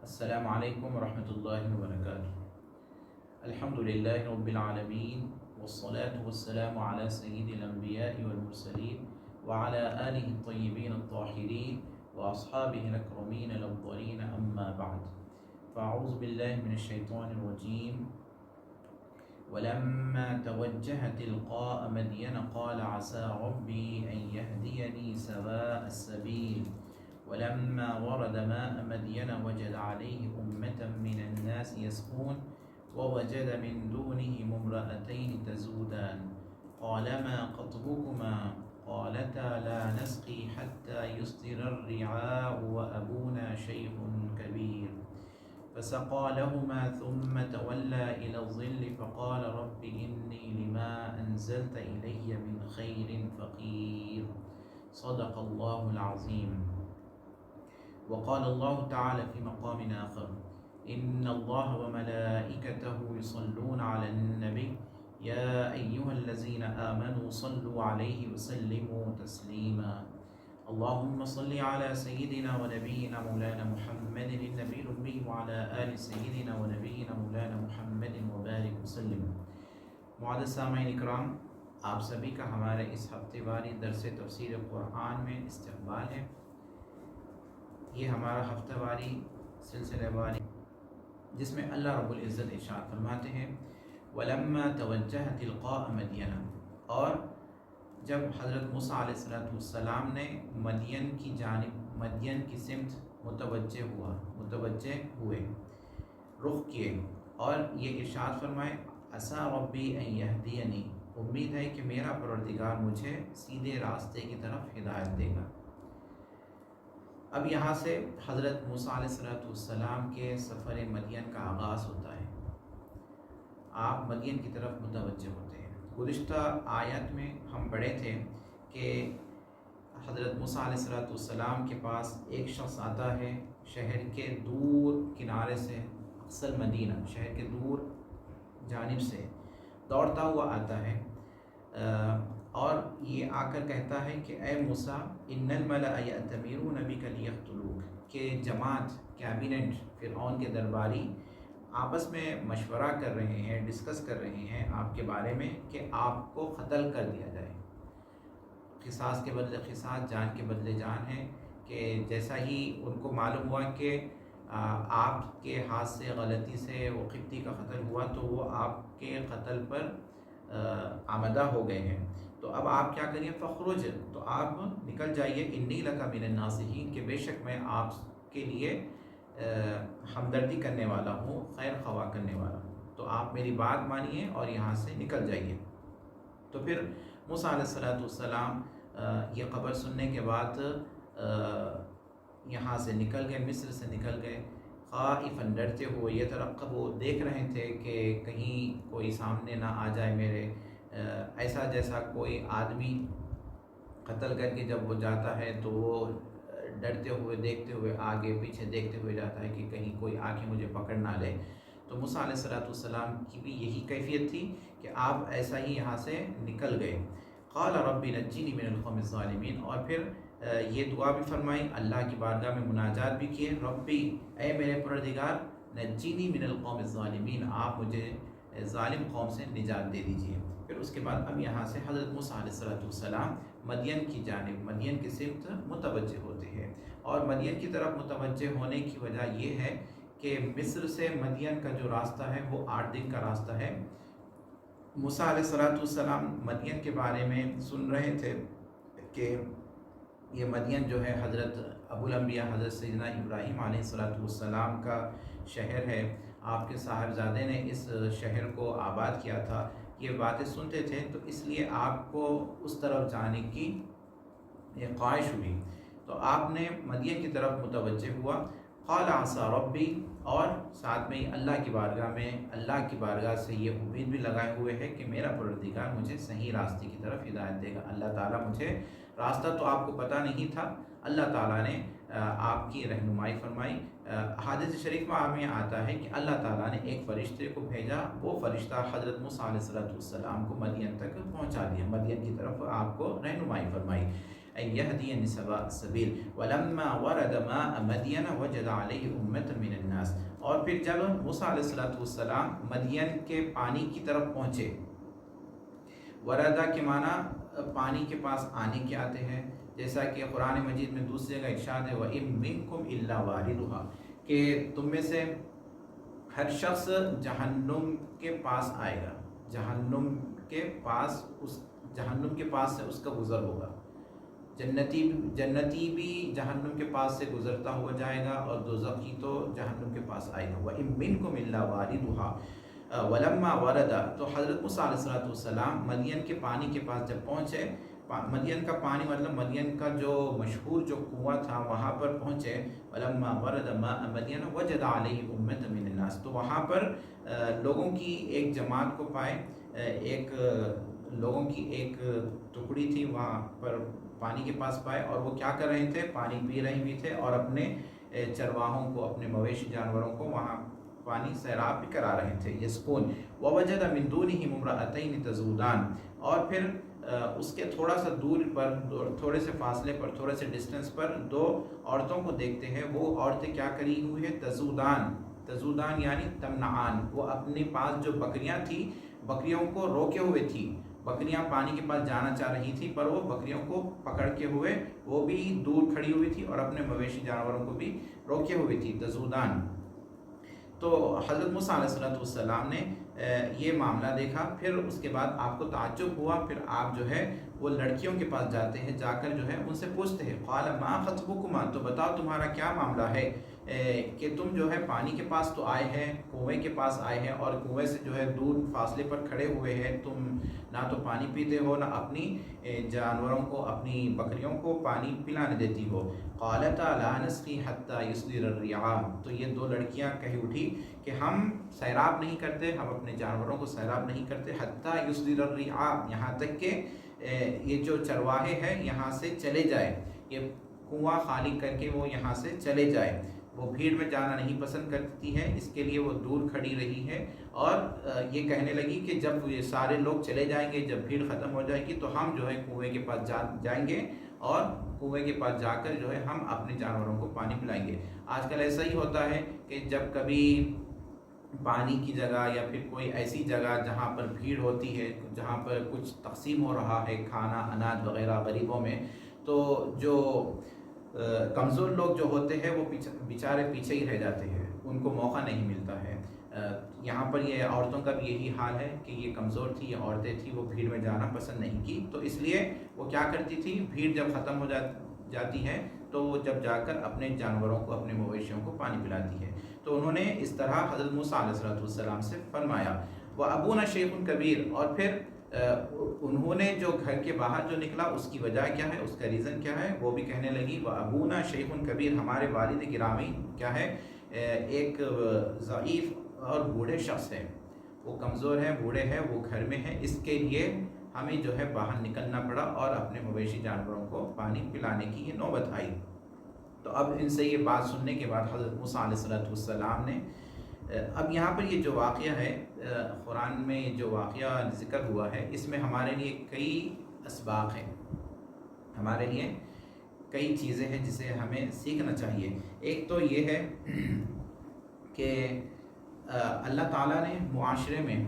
السلام علیکم ورحمۃ اللہ وبرکاتہ۔ الحمد للہ رب العالمین والصلاة والسلام علی سید الانبیاء والمرسلین وعلى آلہ الطیبین الطاہرین واصحابہ الاکرمین الافضلین اما بعد فاعوذ باللہ من الشیطان الرجیم ولما توجه تلقاء مدين قال عسى ربي أن يهديني سواء السبيل ولما ورد ماء مدين وجد عليه أمة من الناس يسقون ووجد من دونهم امرأتين تزودان قال ما خطبكما قالتا لا نسقي حتى يصدر الرعاء وأبونا شيخ كبير فسقى لهما ثم تولى إلى الظل فقال رب إني لما أنزلت إلي من خير فقير صدق الله العظيم. وقال الله تعالى في مقام آخر إن الله وملائكته يصلون على النبي يا أيها الذين آمنوا صلوا عليه وسلموا تسليما. اللهم صل على سيدنا ونبينا مولانا محمد النبي الأمي وعلى آل سيدنا ونبينا مولانا محمد وبارك وسلم. معزز سامعین اکرام، آپ سبھی کا ہمارے اس ہفتے واری درس تفسیر قرآن میں استقبال ہے. یہ ہمارا ہفتہ واری سلسلہ واری جس میں اللہ رب العزت ارشاد فرماتے ہیں وَلَمَّا تَوَجَّهَ تِلْقَاءَ مَدْيَنَ، اور جب حضرت موسیٰ علیہ السلام نے مدین کی جانب، مدین کی سمت متوجہ ہوئے، رخ کیے، اور یہ ارشاد فرمائے عسیٰ ربی ان یہدینی، امید ہے کہ میرا پروردگار مجھے سیدھے راستے کی طرف ہدایت دے گا. اب یہاں سے حضرت موسیٰ علیہ السلام کے سفر مدین کا آغاز ہوتا ہے. آپ مدین کی طرف متوجہ ہوتے ہیں. گزشتہ آیت میں ہم پڑھے تھے کہ حضرت موسیٰ علیہ السلام کے پاس ایک شخص آتا ہے شہر کے دور کنارے سے، اقصی مدینہ، شہر کے دور جانب سے دوڑتا ہوا آتا ہے، اور یہ آ کر کہتا ہے کہ اے موسیٰ ان الملأ یأتمرون بک لیقتلوک، کہ جماعت، کیبنٹ، فرعون کے درباری آپس میں مشورہ کر رہے ہیں، ڈسکس کر رہے ہیں آپ کے بارے میں کہ آپ کو قتل کر دیا جائے. قصاص کے بدلے قصاص، جان کے بدلے جان ہے، کہ جیسا ہی ان کو معلوم ہوا کہ آپ کے ہاتھ سے غلطی سے وہ قبطی کا قتل ہوا تو وہ آپ کے قتل پر آمدہ ہو گئے ہیں. تو اب آپ کیا کریے؟ فخرج، تو آپ نکل جائیے، انی لک من الناصحین، کہ بے شک میں آپ کے لیے ہمدردی کرنے والا ہوں، خیر خواہ کرنے والا ہوں، تو آپ میری بات مانیے اور یہاں سے نکل جائیے. تو پھر موسیٰ علیہ السلام یہ خبر سننے کے بعد یہاں سے نکل گئے، مصر سے نکل گئے، خائفاً، ڈرتے ہوئے، یترقب، وہ دیکھ رہے تھے کہ کہیں کوئی سامنے نہ آ جائے میرے، ایسا جیسا کوئی آدمی قتل کر کے جب وہ جاتا ہے تو وہ ڈرتے ہوئے، دیکھتے ہوئے، آگے پیچھے دیکھتے ہوئے جاتا ہے کہ کہیں کوئی آ کے مجھے پکڑ نہ لے. تو موسیٰ علیہ السلام کی بھی یہی کیفیت تھی کہ آپ ایسا ہی یہاں سے نکل گئے. قال رب نجنی من القوم الظالمین، اور پھر یہ دعا بھی فرمائی، اللہ کی بارگاہ میں مناجات بھی کیے، ربی، اے میرے پروردگار، نجنی من القوم الظالمین، آپ مجھے ظالم قوم سے نجات دے دیجیے. پھر اس کے بعد اب یہاں سے حضرت موسیٰ علیہ السلام مدین کی جانب، مدین کی سمت متوجہ ہوتے ہیں. اور مدین کی طرف متوجہ ہونے کی وجہ یہ ہے کہ مصر سے مدین کا جو راستہ ہے وہ 8 دن کا راستہ ہے. موسیٰ علیہ السلام مدین کے بارے میں سن رہے تھے کہ یہ مدین جو ہے حضرت ابو الانبیاء حضرت سیدنا ابراہیم علیہ السلام کا شہر ہے، آپ کے صاحبزادے نے اس شہر کو آباد کیا تھا. یہ باتیں سنتے تھے تو اس لیے آپ کو اس طرف جانے کی یہ خواہش ہوئی، تو آپ نے مدین کی طرف متوجہ ہوا. قال عسیٰ ربی، اور ساتھ میں اللہ کی بارگاہ میں، اللہ کی بارگاہ سے یہ امید بھی لگائے ہوئے ہے کہ میرا پروردگار مجھے صحیح راستے کی طرف ہدایت دے گا. اللہ تعالیٰ مجھے راستہ تو آپ کو پتہ نہیں تھا، اللہ تعالیٰ نے آپ کی رہنمائی فرمائی. حدیث شریف میں آتا ہے کہ اللہ تعالیٰ نے ایک فرشتے کو بھیجا، وہ فرشتہ حضرت موسیٰ علیہ السلام کو مدین تک پہنچا دیا، مدین کی طرف آپ کو رہنمائی فرمائی. أن يهديني سواء السبيل ولما ورد ماء مدين وجد عليه أمة من الناس. اور پھر جب موسیٰ علیہ السلام مدین کے پانی کی طرف پہنچے، وردہ کے معنی پانی کے پاس آنے کے آتے ہیں، جیسا کہ قرآن مجید میں دوسری جگہ ارشاد ہے وَإِن مِّنكُمْ إِلَّا وَارِدُهَا، کہ تم میں سے ہر شخص جہنم کے پاس آئے گا، جہنم کے پاس سے اس کا گزر ہوگا. جنتی بھی جہنم کے پاس سے گزرتا ہوا جائے گا اور دوزخی تو جہنم کے پاس آئے گا. وَإِن مِّنكُمْ إِلَّا وَارِدُهَا وَلَمَّا وَرَدَ، تو حضرت موسیٰ علیہ السلام مدین کے پانی کے پاس جب پہنچے، مدین کا پانی مطلب مدین کا جو مشہور جو کنواں تھا وہاں پر پہنچے، وَلَمَّا وَرَدَ مَاءَ مَدْيَنَ وَجَدَ عَلَيْهِ أُمَّةً مِّنَ النَّاسِ، تو وہاں پر لوگوں کی ایک جماعت کو پائے، لوگوں کی ایک ٹکڑی تھی وہاں پر پانی کے پاس پائے، اور وہ کیا کر رہے تھے؟ پانی پی رہے بھی تھے اور اپنے چرواہوں کو، اپنے مویشی جانوروں کو وہاں پانی سیراب بھی کرا رہے تھے. یسقون. ووجد من دونہم امرأتین تذودان، اور پھر اس کے تھوڑا سا دور پر، تھوڑے سے فاصلے پر، تھوڑے سے ڈسٹنس پر دو عورتوں کو دیکھتے ہیں. وہ عورتیں کیا کری ہوئی ہیں؟ تذودان یعنی تمنعان، وہ اپنے پاس جو بکریاں تھیں بکریوں کو روکے ہوئے تھی. بکریاں پانی کے پاس جانا چاہ رہی تھی پر وہ بکریوں کو پکڑ کے ہوئے وہ بھی دور کھڑی ہوئی تھی اور اپنے مویشی جانوروں کو بھی روکے ہوئی تھی. تذودان. تو حضرت موسیٰ علیہ السلام نے یہ معاملہ دیکھا، پھر اس کے بعد آپ کو تعجب ہوا، پھر آپ جو ہے وہ لڑکیوں کے پاس جاتے ہیں، جا کر جو ہے ان سے پوچھتے ہیں قال ما خطبکما، تو بتاؤ تمہارا کیا معاملہ ہے کہ تم جو ہے پانی کے پاس تو آئے ہیں، کنویں کے پاس آئے ہیں اور کنویں سے جو ہے دور فاصلے پر کھڑے ہوئے ہیں، تم نہ تو پانی پیتے ہو نہ اپنی جانوروں کو، اپنی بکریوں کو پانی پلانے دیتی ہو. قالتا لا نسقی حتی یصدر الرعاء، تو یہ دو لڑکیاں کہی اٹھی کہ ہم سیراب نہیں کرتے، ہم اپنے جانوروں کو سیراب نہیں کرتے، حتی یصدر الرعاء، یہاں تک کہ یہ جو چرواہے ہیں یہاں سے چلے جائے، یہ کنواں خالی کر کے وہ یہاں سے چلے جائے. وہ بھیڑ میں جانا نہیں پسند کرتی ہے، اس کے لیے وہ دور کھڑی رہی ہے اور یہ کہنے لگی کہ جب یہ سارے لوگ چلے جائیں گے، جب بھیڑ ختم ہو جائے گی تو ہم جو ہے کنویں کے پاس جائیں گے اور کنویں کے پاس جا کر جو ہے ہم اپنے جانوروں کو پانی پلائیں گے. آج کل ایسا ہی ہوتا ہے کہ جب کبھی پانی کی جگہ یا پھر کوئی ایسی جگہ جہاں پر بھیڑ ہوتی ہے، جہاں پر کچھ تقسیم ہو رہا ہے کھانا اناج وغیرہ غریبوں میں، تو جو کمزور لوگ جو ہوتے ہیں وہ بیچارے پیچھے ہی رہ جاتے ہیں، ان کو موقع نہیں ملتا ہے. یہاں پر یہ عورتوں کا بھی یہی حال ہے کہ یہ کمزور تھی، یہ عورتیں تھیں، وہ بھیڑ میں جانا پسند نہیں کی، تو اس لیے وہ کیا کرتی تھی، بھیڑ جب ختم ہو جاتی ہے تو وہ جب جا کر اپنے جانوروں کو، اپنے مویشیوں کو پانی پلاتی ہے. تو انہوں نے اس طرح حضرت موسیٰ علیہ السلام سے فرمایا. وَأَبُونَا شَيْخٌ کبیر، اور پھر انہوں نے جو گھر کے باہر جو نکلا اس کی وجہ کیا ہے، اس کا ریزن کیا ہے، وہ بھی کہنے لگی وَأَبُونَا شَيْخٌ کبیر، ہمارے والد گرامی کیا ہے، ایک ضعیف اور بوڑھے شخص ہے، وہ کمزور ہے، بوڑھے ہے، وہ گھر میں ہے، اس کے لیے ہمیں جو ہے باہر نکلنا پڑا اور اپنے مویشی جانوروں کو پانی پلانے کی یہ نوبت آئی. تو اب ان سے یہ بات سننے کے بعد حضرت موسیٰ علیہ السلام نے، اب یہاں پر یہ جو واقعہ ہے قرآن میں جو واقعہ ذکر ہوا ہے، اس میں ہمارے لیے کئی اسباق ہیں، ہمارے لیے کئی چیزیں ہیں جسے ہمیں سیکھنا چاہیے. ایک تو یہ ہے کہ اللہ تعالیٰ نے معاشرے میں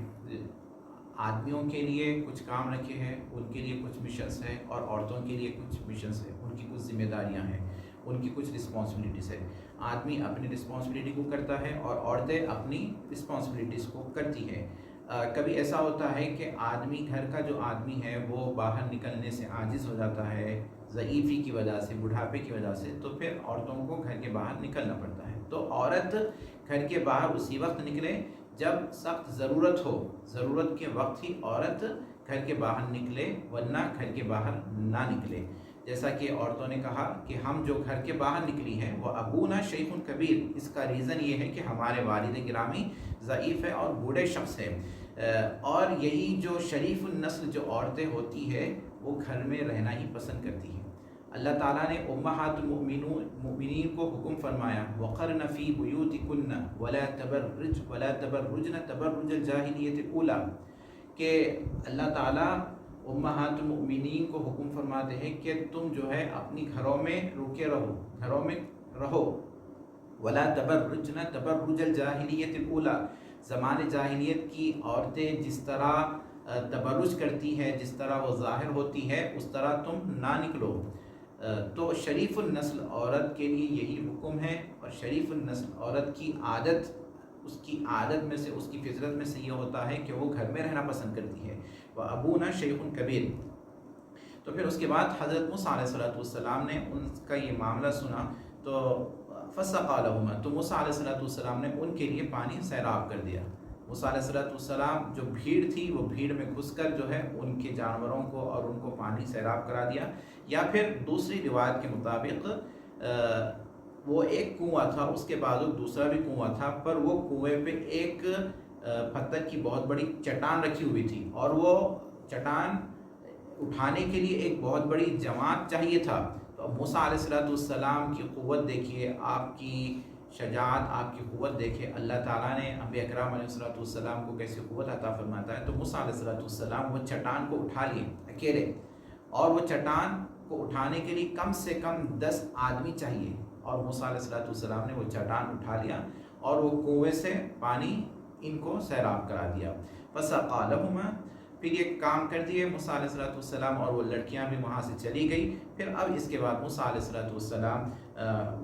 آدمیوں کے لیے کچھ کام رکھے ہیں، ان کے لیے کچھ مشنز ہیں، اور عورتوں کے لیے کچھ مشنز ہیں، ان کی کچھ ذمہ داریاں ہیں، ان کی کچھ رسپانسبلٹیز ہے. آدمی اپنی رسپانسبلٹی کو کرتا ہے اور عورتیں اپنی رسپانسبلٹیز کو کرتی ہے. کبھی ایسا ہوتا ہے کہ آدمی، گھر کا جو آدمی ہے وہ باہر نکلنے سے عاجز ہو جاتا ہے، ضعیفی کی وجہ سے، بڑھاپے کی وجہ سے، تو پھر عورتوں کو گھر کے باہر نکلنا پڑتا ہے. تو عورت گھر کے باہر اسی وقت نکلے جب سخت ضرورت ہو، ضرورت کے وقت ہی عورت گھر کے باہر نکلے، ورنہ گھر کے باہر نہ نکلے. جیسا کہ عورتوں نے کہا کہ ہم جو گھر کے باہر نکلی ہیں وہ ابونا شیخ کبیر، اس کا ریزن یہ ہے کہ ہمارے والد گرامی ضعیف ہے اور بوڑھے شخص ہے. اور یہی جو شریف النسل جو عورتیں ہوتی ہے وہ گھر میں رہنا ہی پسند کرتی ہیں. اللہ تعالیٰ نے امہات المؤمنین کو حکم فرمایا وقرن فی بیوتکن ولا تبرجن تبرج الجاہلیۃ الاولی، کہ اللہ تعالیٰ امہات المؤمنین کو حکم فرماتے ہیں کہ تم جو ہے اپنی گھروں میں رکے رہو، گھروں میں رہو. ولا تبرجن تبرج الجاہلیت الاولی، زمان جاہلیت کی عورتیں جس طرح تبرج کرتی ہے، جس طرح وہ ظاہر ہوتی ہے، اس طرح تم نہ نکلو. تو شریف النسل عورت کے لیے یہی حکم ہے، اور شریف النسل عورت کی عادت، اس کی عادت میں سے، اس کی فطرت میں سے یہ ہوتا ہے کہ وہ گھر میں رہنا پسند کرتی ہے. وَأَبُونَا شَيْخٌ کبیر. تو پھر اس کے بعد حضرت موسیٰ علیہ السلام نے ان کا یہ معاملہ سنا تو فَسَقَىٰ لَهُمَا، تو موسیٰ علیہ السلام نے ان کے لیے پانی سیراب کر دیا. موسیٰ علیہ السلام جو بھیڑ تھی وہ بھیڑ میں گھس کر جو ہے ان کے جانوروں کو اور ان کو پانی سیراب کرا دیا. یا پھر دوسری روایت کے مطابق وہ ایک کنواں تھا، اس کے بعد دوسرا بھی کنواں تھا، پر وہ کنویں پہ ایک پتھر کی بہت بڑی چٹان رکھی ہوئی تھی، اور وہ چٹان اٹھانے کے لیے ایک بہت بڑی جماعت چاہیے تھا. تو موسیٰ علیہ السلام کی قوت دیکھیے، آپ کی شجاعت، آپ کی قوت دیکھے. اللہ تعالیٰ نے انبیاء اکرام علیہ السلام کو کیسی قوت عطا فرماتا ہے. تو موسیٰ علیہ السلام وہ چٹان کو اٹھا لیے اکیلے، اور وہ چٹان کو اٹھانے کے لیے کم سے کم 10 آدمی چاہیے، اور موسیٰ علیہ السلام نے وہ چٹان اٹھا لیا اور وہ کنویں سے پانی ان کو سیراب کرا دیا. فَسَقَىٰ لَهُمَا، پھر یہ کام کر دیے موسیٰ علیہ السلام، اور وہ لڑکیاں بھی وہاں سے چلی گئی. پھر اب اس کے بعد موسیٰ علیہ السلام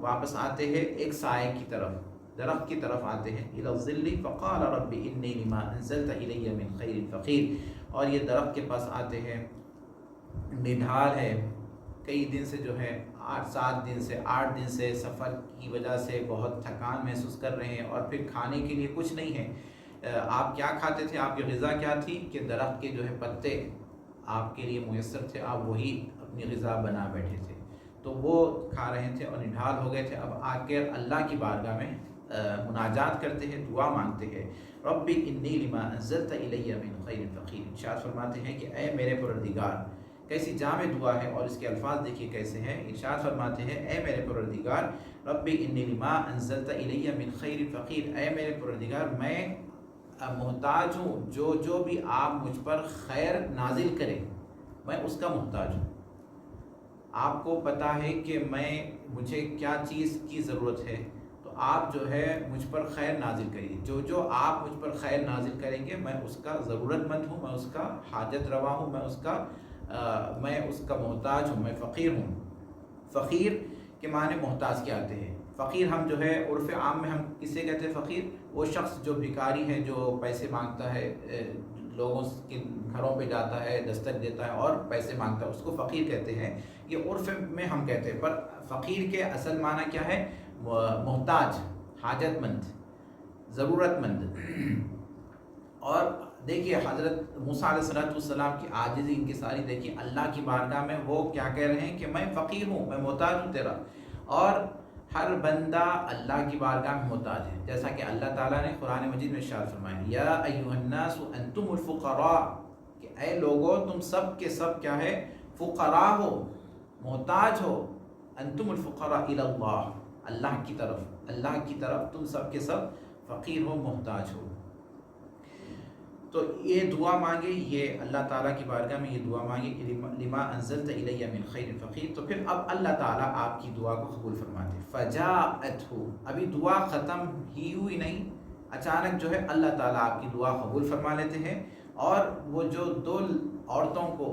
واپس آتے ہیں ایک سائے کی طرف، درخت کی طرف آتے ہیں. إِلَى الظِّلِّ فَقَالَ رَبِّ إِنِّي لِمَا أَنزَلْتَ إِلَيَّ مِنْ خَيْرٍ فَقِيرٌ. اور یہ درخت کے پاس آتے ہیں، نڈھال ہے، کئی دن سے جو ہے 8 دن سے سفر کی وجہ سے بہت تھکان محسوس کر رہے ہیں، اور پھر کھانے کے لیے کچھ نہیں ہے. آپ کیا کھاتے تھے؟ آپ کی غذا کیا تھی کہ درخت کے جو ہے پتے آپ کے لیے میسر تھے، آپ وہی اپنی غذا بنا بیٹھے تھے. تو وہ کھا رہے تھے اور نڈھال ہو گئے تھے. اب آ کر اللہ کی بارگاہ میں مناجات کرتے ہیں، دعا مانگتے ہیں. رب انی لما انزلت الی من خیر فقیر. ارشاد فرماتے ہیں کہ اے میرے پروردگار، کیسی جامع دعا ہے، اور اس کے الفاظ دیکھیے کیسے ہیں. ارشاد فرماتے ہیں اے میرے پروردگار، رب انی لما انزلت الی من خیر فقیر، اے میرے پروردگار میں محتاج ہوں، جو بھی آپ مجھ پر خیر نازل کریں میں اس کا محتاج ہوں. آپ کو پتہ ہے کہ مجھے کیا چیز کی ضرورت ہے، تو آپ جو ہے مجھ پر خیر نازل کریے. جو آپ مجھ پر خیر نازل کریں گے میں اس کا ضرورت مند ہوں، میں اس کا حاجت روا ہوں، میں اس کا محتاج ہوں، میں فقیر ہوں. فقیر کے معنی محتاج کے آتے ہیں. فقیر ہم جو ہے عرف عام میں ہم کسے کہتے ہیں؟ فقیر وہ شخص جو بھکاری ہے، جو پیسے مانگتا ہے، لوگوں کے گھروں پہ جاتا ہے، دستک دیتا ہے اور پیسے مانگتا ہے، اس کو فقیر کہتے ہیں. یہ عرف میں ہم کہتے ہیں، پر فقیر کے اصل معنی کیا ہے؟ محتاج، حاجت مند، ضرورت مند. اور دیکھیے حضرت موسیٰ علیہ السلام کی عاجزی ان کی ساری دیکھیے، اللہ کی بارگاہ میں وہ کیا کہہ رہے ہیں کہ میں فقیر ہوں، میں محتاج ہوں تیرا. اور ہر بندہ اللہ کی بارگاہ میں محتاج ہے، جیسا کہ اللہ تعالیٰ نے قرآن مجید میں ارشاد فرمایا یا ایھا الناس انتم الفقراء، کہ اے لوگو تم سب کے سب کیا ہے؟ فقراء ہو، محتاج ہو. انتم الفقراء الی اللہ، اللہ کی طرف تم سب کے سب فقیر ہو، محتاج ہو. تو یہ دعا مانگے، یہ اللہ تعالیٰ کی بارگاہ میں یہ دعا مانگے کہ لما انزلت الی من خیر فقیر. تو پھر اب اللہ تعالیٰ آپ کی دعا کو قبول فرماتے. فجاءتہ، ابھی دعا ختم ہی ہوئی نہیں، اچانک جو ہے اللہ تعالیٰ آپ کی دعا قبول فرما لیتے ہیں. اور وہ جو 2 عورتوں کو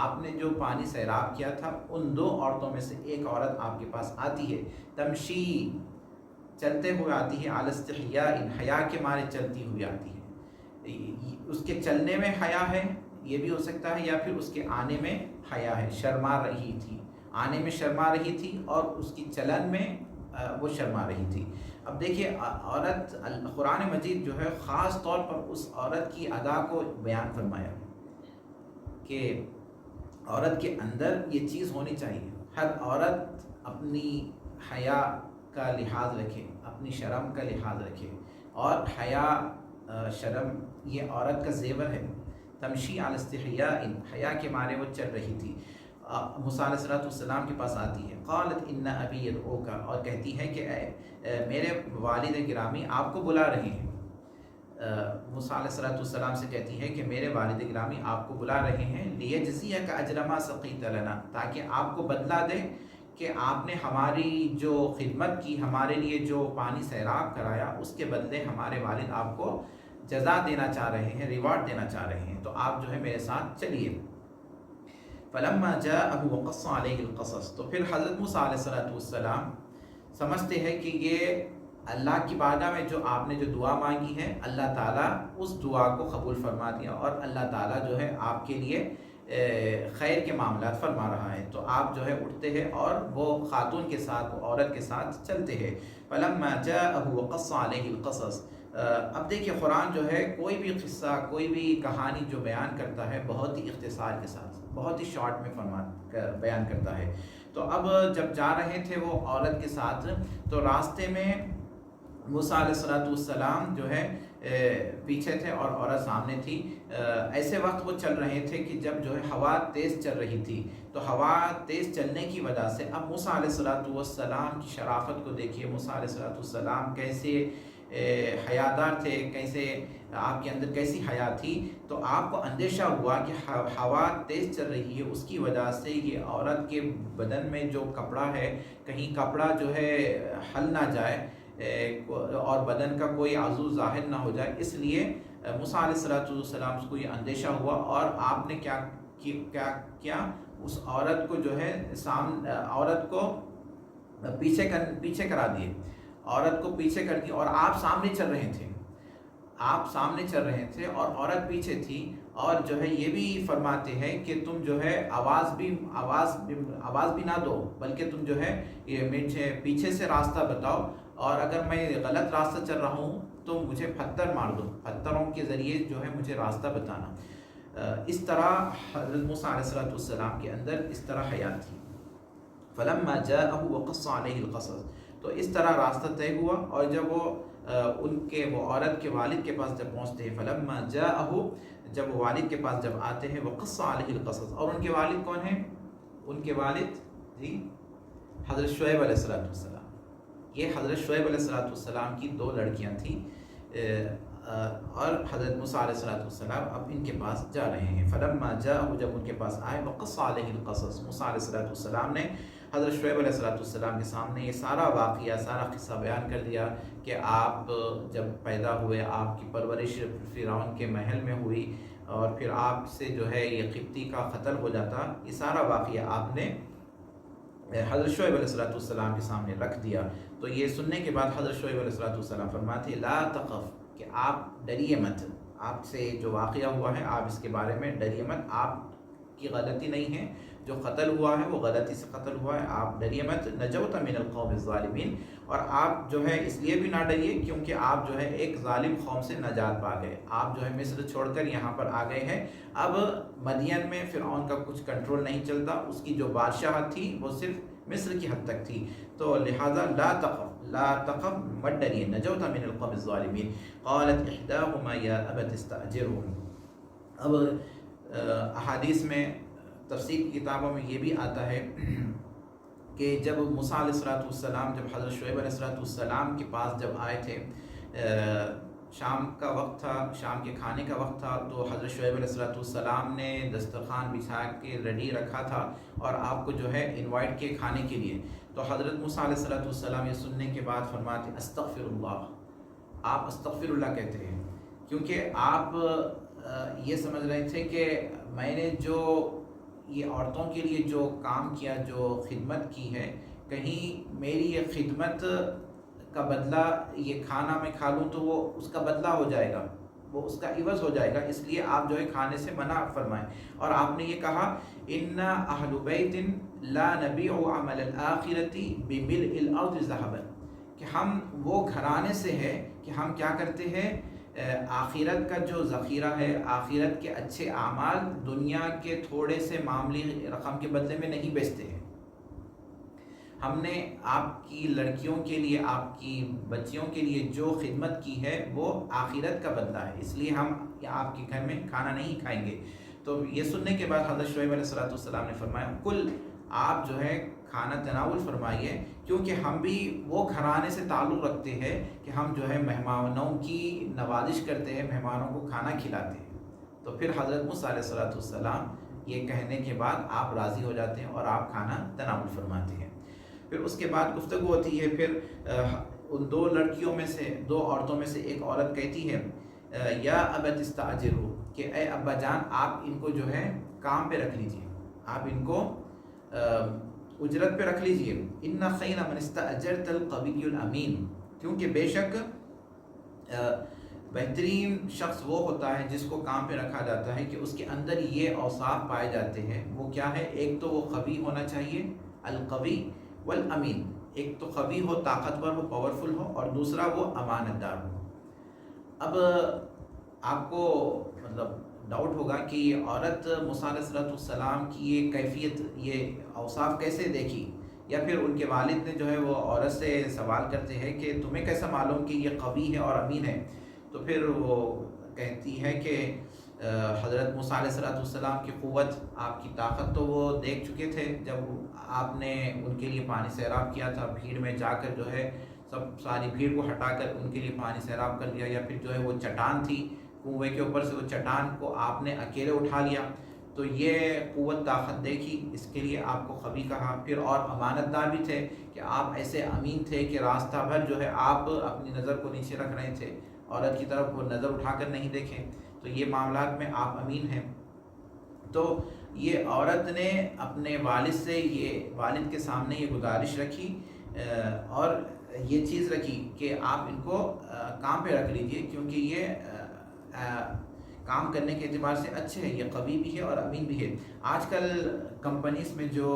آپ نے جو پانی سیراب کیا تھا، ان 2 عورتوں میں سے ایک عورت آپ کے پاس آتی ہے. تمشی، چلتے ہوئے آتی ہے، علی استحیاء، حیا کے مارے چلتی ہوئی آتی ہے. اس کے چلنے میں حیا ہے، یہ بھی ہو سکتا ہے، یا پھر اس کے آنے میں حیا ہے، شرما رہی تھی، آنے میں شرما رہی تھی اور اس کی چلن میں وہ شرما رہی تھی. اب دیکھیے عورت، قرآن مجید جو ہے خاص طور پر اس عورت کی ادا کو بیان فرمایا کہ عورت کے اندر یہ چیز ہونی چاہیے. ہر عورت اپنی حیا کا لحاظ رکھے، اپنی شرم کا لحاظ رکھے، اور حیا شرم یہ عورت کا زیور ہے. تمشی علی استحیاء، حیا کے مارے وہ چل رہی تھی. موسیٰ علیہ السلام کے پاس آتی ہے. قالت ان ابی یدعوک، اور کہتی ہے کہ میرے والد گرامی آپ کو بلا رہے ہیں. موسیٰ علیہ السلام سے کہتی ہے کہ میرے والد گرامی آپ کو بلا رہے ہیں لیجزیک اجر ما سقیت لنا، تاکہ آپ کو بدلہ دے کہ آپ نے ہماری جو خدمت کی، ہمارے لیے جو پانی سیراب کرایا، اس کے بدلے ہمارے والد آپ کو جزا دینا چاہ رہے ہیں، ریوارڈ دینا چاہ رہے ہیں، تو آپ جو ہے میرے ساتھ چلیے۔ فلما جاءه وقص عليه القصص، تو پھر حضرت موسیٰ علیہ السلام سمجھتے ہیں کہ یہ اللہ کی بارگاہ میں جو آپ نے جو دعا مانگی ہے، اللہ تعالیٰ اس دعا کو قبول فرما دیا، اور اللہ تعالیٰ جو ہے آپ کے لیے خیر کے معاملات فرما رہا ہے۔ تو آپ جو ہے اٹھتے ہیں اور وہ خاتون کے ساتھ، وہ عورت کے ساتھ چلتے ہیں۔ فلما جاءه وقص عليه القصص، اب دیکھیے قرآن جو ہے کوئی بھی قصہ، کوئی بھی کہانی جو بیان کرتا ہے بہت ہی اختصار کے ساتھ، بہت ہی شارٹ میں بیان کرتا ہے۔ تو اب جب جا رہے تھے وہ عورت کے ساتھ، تو راستے میں موسیٰ علیہ السلام جو ہے پیچھے تھے اور عورت سامنے تھی۔ ایسے وقت وہ چل رہے تھے کہ جب جو ہے ہوا تیز چل رہی تھی، تو ہوا تیز چلنے کی وجہ سے اب موسیٰ علیہ السلام کی شرافت کو دیکھیے، موسیٰ علیہ السلام کیسے حیادار تھے، کیسے آپ کے اندر کیسی حیا تھی۔ تو آپ کو اندیشہ ہوا کہ ہوا تیز چل رہی ہے، اس کی وجہ سے یہ عورت کے بدن میں جو کپڑا ہے، کہیں کپڑا جو ہے ہل نہ جائے اور بدن کا کوئی عضو ظاہر نہ ہو جائے، اس لیے موسیٰ علیہ السلام کو یہ اندیشہ ہوا، اور آپ نے کیا کیا، اس عورت کو جو ہے عورت کو پیچھے کرا دیے، عورت کو پیچھے کر دی، اور آپ سامنے چل رہے تھے اور عورت پیچھے تھی۔ اور جو ہے یہ بھی فرماتے ہیں کہ تم جو ہے آواز بھی نہ دو، بلکہ تم جو ہے یہ پیچھے سے راستہ بتاؤ، اور اگر میں غلط راستہ چل رہا ہوں تو مجھے پتھر مار دو، پتھروں کے ذریعے جو ہے مجھے راستہ بتانا۔ اس طرح حضرت موسیٰ علیہ السلام کے اندر اس طرح حیات تھی۔ فلما جاءه وقص عليه القصص، تو اس طرح راستہ طے ہوا، اور جب وہ وہ عورت کے والد کے پاس جب پہنچتے ہیں، فلما جاءه، جب وہ والد کے پاس جب آتے ہیں، وقص عليه القصص، اور ان کے والد کون ہیں؟ ان کے والد جی حضرت شعیب علیہ السلام۔ یہ حضرت شعیب علیہ السلام کی 2 لڑکیاں تھیں، اور حضرت موسیٰ علیہ السلام اب ان کے پاس جا رہے ہیں۔ فلما جاءه، جب ان کے پاس آئے، وقص عليه القصص، موسیٰ علیہ السلام نے حضرت شعیب علیہ السلام کے سامنے یہ سارا واقعہ، سارا قصہ بیان کر دیا کہ آپ جب پیدا ہوئے، آپ کی پرورش فرعون کے محل میں ہوئی، اور پھر آپ سے جو ہے یہ قبطی کا قتل ہو جاتا، یہ سارا واقعہ آپ نے حضرت شعیب علیہ السلام کے سامنے رکھ دیا۔ تو یہ سننے کے بعد حضرت شعیب علیہ السلام فرماتے لا تخف، کہ آپ ڈریے مت، آپ سے جو واقعہ ہوا ہے آپ اس کے بارے میں ڈریے مت، آپ کی غلطی نہیں ہے، جو قتل ہوا ہے وہ غلطی سے قتل ہوا ہے، آپ ڈریے مت، نجوت من القوم الظالمین، اور آپ جو ہے اس لیے بھی نہ ڈریے کیونکہ آپ جو ہے ایک ظالم قوم سے نجات پا گئے، آپ جو ہے مصر چھوڑ کر یہاں پر آ گئے ہیں، اب مدین میں فرعون کا کچھ کنٹرول نہیں چلتا، اس کی جو بادشاہت تھی وہ صرف مصر کی حد تک تھی، تو لہذا لا تخف، مت ڈریے، نجوت من القوم الظالمین۔ قالت احداهما یا ابت استاجره، اب احادیث میں تفسیر کی کتابوں میں یہ بھی آتا ہے کہ جب موسیٰ علیہ السلام جب حضرت شعیب علیہ السلام کے پاس جب آئے تھے، شام کا وقت تھا، شام کے کھانے کا وقت تھا، تو حضرت شعیب علیہ السلام نے دسترخوان بچھا کے ریڈی رکھا تھا اور آپ کو جو ہے انوائٹ کیے کھانے کے لیے، تو حضرت موسیٰ علیہ السلام یہ سننے کے بعد فرماتے استغفر اللہ، آپ استغفر اللہ کہتے ہیں، کیونکہ آپ یہ سمجھ رہے تھے کہ میں نے جو یہ عورتوں کے لیے جو کام کیا، جو خدمت کی ہے، کہیں میری یہ خدمت کا بدلہ یہ کھانا میں کھا لوں تو وہ اس کا بدلہ ہو جائے گا، وہ اس کا عوض ہو جائے گا، اس لیے آپ جو ہے کھانے سے منع فرمائیں۔ اور آپ نے یہ کہا ان اہل بیت لا نبیع عمل الآخرۃ بملء الارض ذهبا، کہ ہم وہ گھرانے سے ہے کہ ہم کیا کرتے ہیں، آخرت کا جو ذخیرہ ہے، آخرت کے اچھے اعمال دنیا کے تھوڑے سے معمولی رقم کے بدلے میں نہیں بیچتے ہیں، ہم نے آپ کی لڑکیوں کے لیے، آپ کی بچیوں کے لیے جو خدمت کی ہے وہ آخرت کا بدلہ ہے، اس لیے ہم آپ کے گھر میں کھانا نہیں کھائیں گے۔ تو یہ سننے کے بعد حضرت شعیب علیہ السلام نے فرمایا کل، آپ جو ہے کھانا تناول فرمائیے، کیونکہ ہم بھی وہ گھرانے سے تعلق رکھتے ہیں کہ ہم جو ہے مہمانوں کی نوازش کرتے ہیں، مہمانوں کو کھانا کھلاتے ہیں۔ تو پھر حضرت موسیٰ علیہ السلام یہ کہنے کے بعد آپ راضی ہو جاتے ہیں اور آپ کھانا تناول فرماتے ہیں۔ پھر اس کے بعد گفتگو ہوتی ہے، پھر ان دو لڑکیوں میں سے، دو عورتوں میں سے ایک عورت کہتی ہے یا ابت استاجروا، کہ اے ابا جان آپ ان کو جو ہے کام پہ رکھ لیجئے، آپ ان کو اجرت پہ رکھ لیجئے، ان خیر من استاجرت القوی الامین، کیونکہ بے شک بہترین شخص وہ ہوتا ہے جس کو کام پہ رکھا جاتا ہے کہ اس کے اندر یہ اوصاف پائے جاتے ہیں۔ وہ کیا ہے؟ ایک تو وہ قوی ہونا چاہیے، القوی والامین، ایک تو قوی ہو، طاقتور ہو، پاورفل ہو، اور دوسرا وہ امانت دار ہو۔ اب آپ کو مطلب ڈاؤٹ ہوگا کہ یہ عورت موسیٰ علیہ السلام کی یہ کیفیت، یہ اوصاف کیسے دیکھی، یا پھر ان کے والد نے جو ہے وہ عورت سے سوال کرتے ہیں کہ تمہیں کیسا معلوم کہ یہ قوی ہے اور امین ہے؟ تو پھر وہ کہتی ہے کہ حضرت موسیٰ علیہ السلام کی قوت، آپ کی طاقت تو وہ دیکھ چکے تھے جب آپ نے ان کے لیے پانی سیراب کیا تھا، بھیڑ میں جا کر جو ہے ساری بھیڑ کو ہٹا کر ان کے لیے پانی سیراب کر دیا، یا پھر جو ہے وہ چٹان تھی کنویں کے اوپر سے، وہ چٹان کو آپ نے اکیلے اٹھا لیا، تو یہ قوت طاقت دیکھی، اس کے لیے آپ کو قوی کہا۔ پھر اور امانت دار بھی تھے کہ آپ ایسے امین تھے کہ راستہ بھر جو ہے آپ اپنی نظر کو نیچے رکھ رہے تھے، عورت کی طرف وہ نظر اٹھا کر نہیں دیکھیں، تو یہ معاملات میں آپ امین ہیں۔ تو یہ عورت نے اپنے والد سے، یہ والد کے سامنے یہ گزارش رکھی اور یہ چیز رکھی کہ آپ ان کو کام پہ رکھ لیجئے، کیونکہ یہ کام کرنے کے اعتبار سے اچھے ہیں، یہ قوی بھی ہے اور امین بھی ہے۔ آج کل کمپنیز میں جو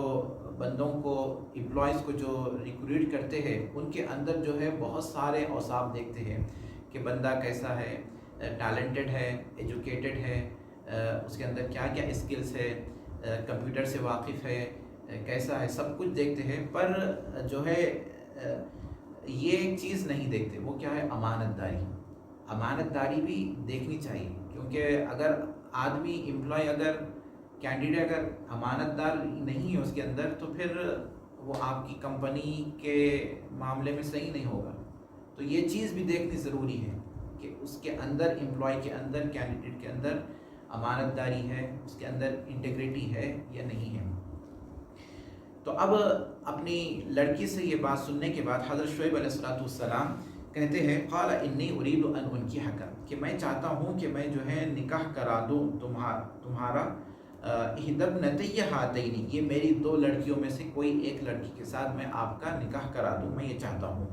بندوں کو، امپلائیز کو جو ریکروٹ کرتے ہیں، ان کے اندر جو ہے بہت سارے اوصاف دیکھتے ہیں کہ بندہ کیسا ہے، ٹیلنٹڈ ہے، ایجوکیٹڈ ہے، اس کے اندر کیا کیا اسکلز ہے، کمپیوٹر سے واقف ہے، کیسا ہے، سب کچھ دیکھتے ہیں، پر جو ہے یہ ایک چیز نہیں دیکھتے، وہ کیا ہے؟ امانت داری۔ امانت داری بھی دیکھنی چاہیے، کیونکہ اگر آدمی، امپلائی، اگر کینڈیڈیٹ اگر امانت دار نہیں ہے اس کے اندر، تو پھر وہ آپ کی کمپنی کے معاملے میں صحیح نہیں ہوگا۔ تو یہ چیز بھی دیکھنی ضروری ہے کہ اس کے اندر، امپلائی کے اندر، کینڈیڈیٹ کے اندر امانت داری ہے، اس کے اندر انٹیگریٹی ہے یا نہیں ہے۔ تو اب اپنی لڑکی سے یہ بات سننے کے بعد حضرت شعیب علیہ السلام کہتے ہیں قال انی ارید ان انکحک، کہ میں چاہتا ہوں کہ میں جو ہے نکاح کرا دوں تمہارا احدی ابنتی ہاتین، یہ میری دو لڑکیوں میں سے کوئی ایک لڑکی کے ساتھ میں آپ کا نکاح کرا دوں، میں یہ چاہتا ہوں۔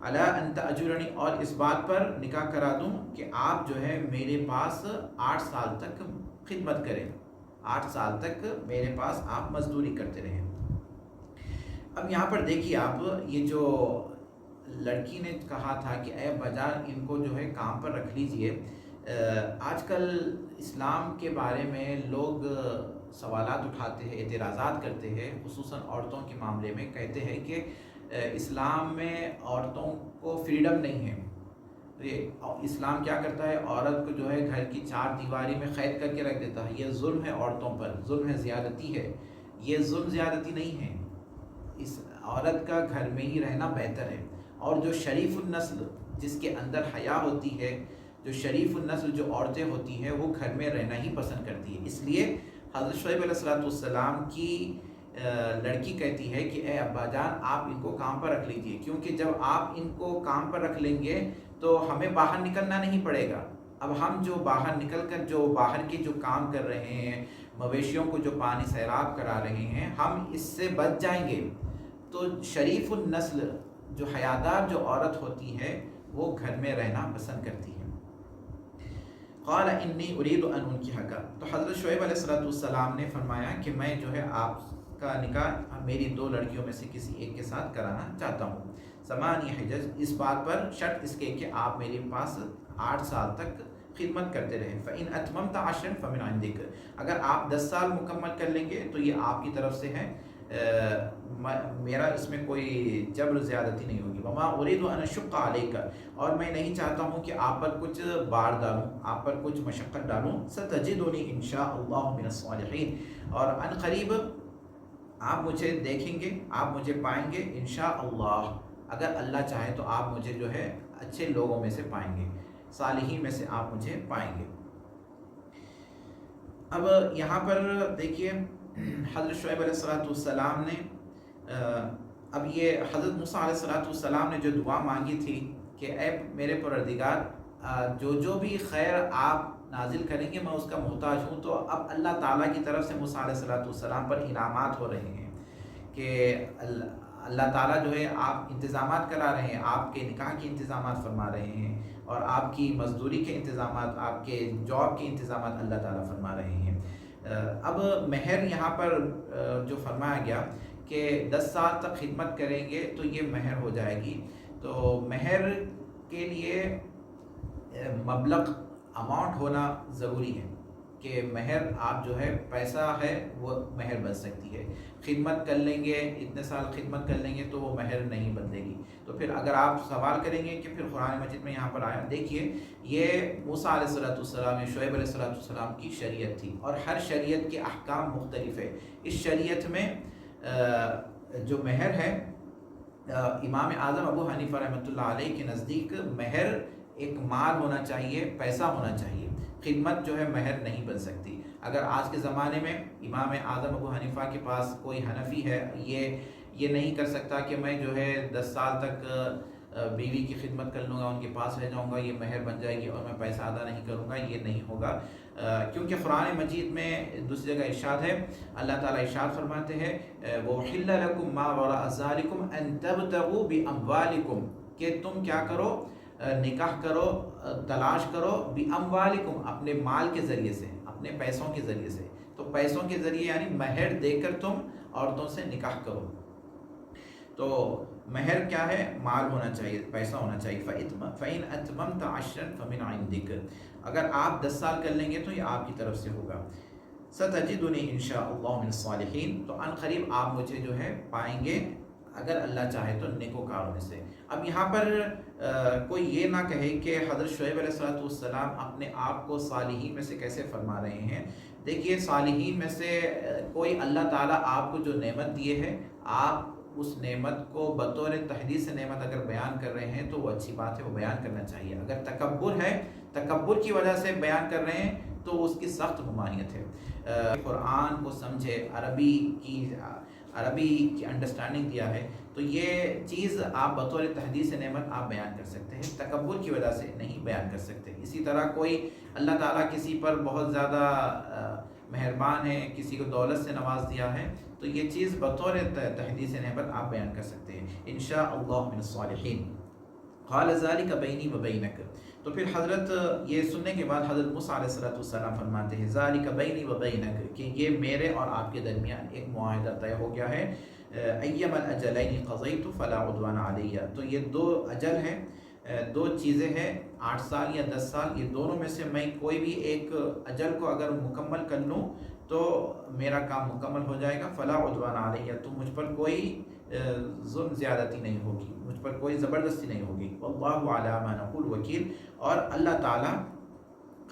علی ان تأجرنی، اور اس بات پر نکاح کرا دوں کہ آپ جو ہے میرے پاس 8 سال تک خدمت کریں، 8 سال تک میرے پاس آپ مزدوری کرتے رہیں۔ اب یہاں پر دیکھیے آپ، یہ جو لڑکی نے کہا تھا کہ اے بجان ان کو جو ہے کام پر رکھ لیجئے، آج کل اسلام کے بارے میں لوگ سوالات اٹھاتے ہیں، اعتراضات کرتے ہیں، خصوصاً عورتوں کے معاملے میں، کہتے ہیں کہ اسلام میں عورتوں کو فریڈم نہیں ہے۔ اسلام کیا کرتا ہے؟ عورت کو جو ہے گھر کی 4 دیواری میں قید کر کے رکھ دیتا ہے، یہ ظلم ہے عورتوں پر، ظلم ہے، زیادتی ہے۔ یہ ظلم زیادتی نہیں ہے، اس عورت کا گھر میں ہی رہنا بہتر ہے۔ اور جو شریف النسل، جس کے اندر حیا ہوتی ہے، جو شریف النسل جو عورتیں ہوتی ہیں، وہ گھر میں رہنا ہی پسند کرتی ہے۔ اس لیے حضرت شعیب علیہ السلام کی لڑکی کہتی ہے کہ اے ابا جان آپ ان کو کام پر رکھ لیجئے، کیونکہ جب آپ ان کو کام پر رکھ لیں گے تو ہمیں باہر نکلنا نہیں پڑے گا۔ اب ہم جو باہر نکل کر جو باہر کے جو کام کر رہے ہیں، مویشیوں کو جو پانی سیراب کرا رہے ہیں، ہم اس سے بچ جائیں گے۔ تو شریف النسل، جو حیادار جو عورت ہوتی ہے، وہ گھر میں رہنا پسند کرتی ہے۔ قال انی ارید ان انکحک، تو حضرت شعیب علیہ السلام نے فرمایا کہ میں جو ہے آپ کا نکاح میری 2 لڑکیوں میں سے کسی ایک کے ساتھ کرانا چاہتا ہوں۔ 8 حجج، اس بات پر شرط اس کے کہ آپ میرے پاس 8 سال تک خدمت کرتے رہیں۔ فإن أتممت 10 فمن عندک، اگر آپ 10 سال مکمل کر لیں گے تو یہ آپ کی طرف سے ہے، میرا اس میں کوئی جبر زیادتی نہیں ہوگی۔ وما اريد ان اشق عليك، اور میں نہیں چاہتا ہوں کہ آپ پر کچھ بار ڈالوں، آپ پر کچھ مشقت ڈالوں۔ ستجدنی ان شاء اللہ من الصالحین، اور ان قریب آپ مجھے دیکھیں گے، آپ مجھے پائیں گے انشاءاللہ، اگر اللہ چاہے تو آپ مجھے جو ہے اچھے لوگوں میں سے پائیں گے، صالحین میں سے آپ مجھے پائیں گے۔ اب یہاں پر دیکھیے حضرت شعیب علیہ السلام نے اب یہ حضرت موسیٰ علیہ السلام نے جو دعا مانگی تھی کہ اے میرے پروردگار، جو بھی خیر آپ نازل کریں گے میں اس کا محتاج ہوں، تو اب اللہ تعالیٰ کی طرف سے موسیٰ علیہ السلام پر انعامات ہو رہے ہیں کہ اللہ تعالیٰ جو ہے آپ انتظامات کرا رہے ہیں، آپ کے نکاح کے انتظامات فرما رہے ہیں، اور آپ کی مزدوری کے انتظامات، آپ کے جاب کے انتظامات اللہ تعالیٰ فرما رہے ہیں۔ اب مہر یہاں پر جو فرمایا گیا کہ 10 سال تک خدمت کریں گے تو یہ مہر ہو جائے گی، تو مہر کے لیے مبلغ اماؤنٹ ہونا ضروری ہے کہ مہر آپ جو ہے پیسہ ہے وہ مہر بن سکتی ہے، خدمت کر لیں گے اتنے سال خدمت کر لیں گے تو وہ مہر نہیں بدلے گی۔ تو پھر اگر آپ سوال کریں گے کہ پھر قرآن مجید میں یہاں پر آیا، دیکھیے یہ موسیٰ علیہ السلام شعیب علیہ السلام کی شریعت تھی، اور ہر شریعت کے احکام مختلف ہے۔ اس شریعت میں جو مہر ہے، امام اعظم ابو حنیفہ رحمۃ اللہ علیہ کے نزدیک مہر ایک مال ہونا چاہیے، پیسہ ہونا چاہیے، خدمت جو ہے مہر نہیں بن سکتی۔ اگر آج کے زمانے میں امام اعظم ابو حنیفہ کے پاس کوئی حنفی ہے، یہ نہیں کر سکتا کہ میں جو ہے 10 سال تک بیوی کی خدمت کر لوں گا، ان کے پاس رہ جاؤں گا، یہ مہر بن جائے گی اور میں پیسہ ادا نہیں کروں گا، یہ نہیں ہوگا، کیونکہ قرآن مجید میں دوسری جگہ ارشاد ہے، اللہ تعالیٰ ارشاد فرماتے ہیں وَأُحِلَّ لَكُم مَّا وَرَاءَ ذَلِكُمْ أَن تَبْتَغُوا بِأَمْوَالِكُمْ، کہ تم کیا کرو، نکاح کرو، تلاش کرو، بِأَمْوَالِكُمْ، اپنے مال کے ذریعے سے، اپنے پیسوں کے ذریعے سے، تو پیسوں کے ذریعے یعنی مہر دے کر تم عورتوں سے نکاح کرو۔ تو مہر کیا ہے؟ مال ہونا چاہیے، پیسہ ہونا چاہیے۔ فَإِنْ أَتْمَمْتَ عَشْرًا فَمِنْ عِنْدِكَ، اگر آپ 10 سال کر لیں گے تو یہ آپ کی طرف سے ہوگا۔ سَتَجِدُنِي إِنْ شَاءَ اللَّهُ مِنَ الصَّالِحِينَ، تو ان قریب آپ مجھے جو ہے پائیں گے اگر اللہ چاہے تو نیکوکاروں میں سے۔ اب یہاں پر کوئی یہ نہ کہے کہ حضرت شعیب علیہ السلام اپنے آپ کو صالحین میں سے کیسے فرما رہے ہیں۔ دیکھیے صالحین میں سے کوئی اللہ تعالیٰ آپ کو جو نعمت دیے ہے، آپ اس نعمت کو بطور تحدیث نعمت اگر بیان کر رہے ہیں تو وہ اچھی بات ہے، وہ بیان کرنا چاہیے۔ اگر تکبر ہے، تکبر کی وجہ سے بیان کر رہے ہیں تو اس کی سخت ممانعت ہے۔ قرآن کو سمجھے، عربی کی انڈرسٹینڈنگ دیا ہے، تو یہ چیز آپ بطور تحدیث نعمت آپ بیان کر سکتے ہیں، تکبر کی وجہ سے نہیں بیان کر سکتے۔ اسی طرح کوئی اللہ تعالیٰ کسی پر بہت زیادہ مہربان ہے، کسی کو دولت سے نواز دیا ہے، تو یہ چیز بطور تحدیث نعمت آپ بیان کر سکتے ہیں، انشاءاللہ من الصالحین۔ قال ذلك بینی و بینک، تو پھر حضرت یہ سننے کے بعد حضرت موسیٰ علیہ السلام فرماتے ہیں ذالک بینی و بینک، کہ یہ میرے اور آپ کے درمیان ایک معاہدہ طے ہو گیا ہے، ایما الاجلین قضیت فلا عدوان علی، تو یہ 2 اجل ہیں، 2 چیزیں ہیں، 8 سال یا 10 سال، یہ دونوں میں سے میں کوئی بھی ایک اجل کو اگر مکمل کر لوں تو میرا کام مکمل ہو جائے گا، فلا عدوان علیہ، تو مجھ پر کوئی ظلم زیادتی نہیں ہوگی، مجھ پر کوئی زبردستی نہیں ہوگی، واللہ علی ما نقول وکیل، اور اللہ تعالیٰ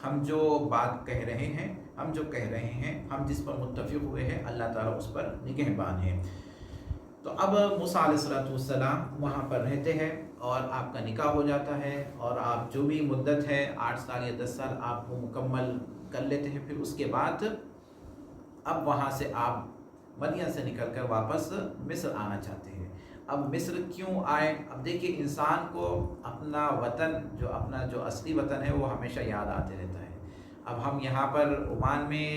ہم جو بات کہہ رہے ہیں، ہم جس پر متفق ہوئے ہیں، اللہ تعالیٰ اس پر نگہبان ہے۔ تو اب موسیٰ علیہ السلام وہاں پر رہتے ہیں اور آپ کا نکاح ہو جاتا ہے، اور آپ جو بھی مدت ہے 8 سال یا 10 سال آپ وہ مکمل کر لیتے ہیں، پھر اس کے بعد اب وہاں سے آپ مدین سے نکل کر واپس مصر آنا چاہتے ہیں۔ اب مصر کیوں آئے؟ اب دیکھیے انسان کو اپنا وطن، اپنا جو اصلی وطن ہے وہ ہمیشہ یاد آتے رہتا ہے۔ اب ہم یہاں پر عمان میں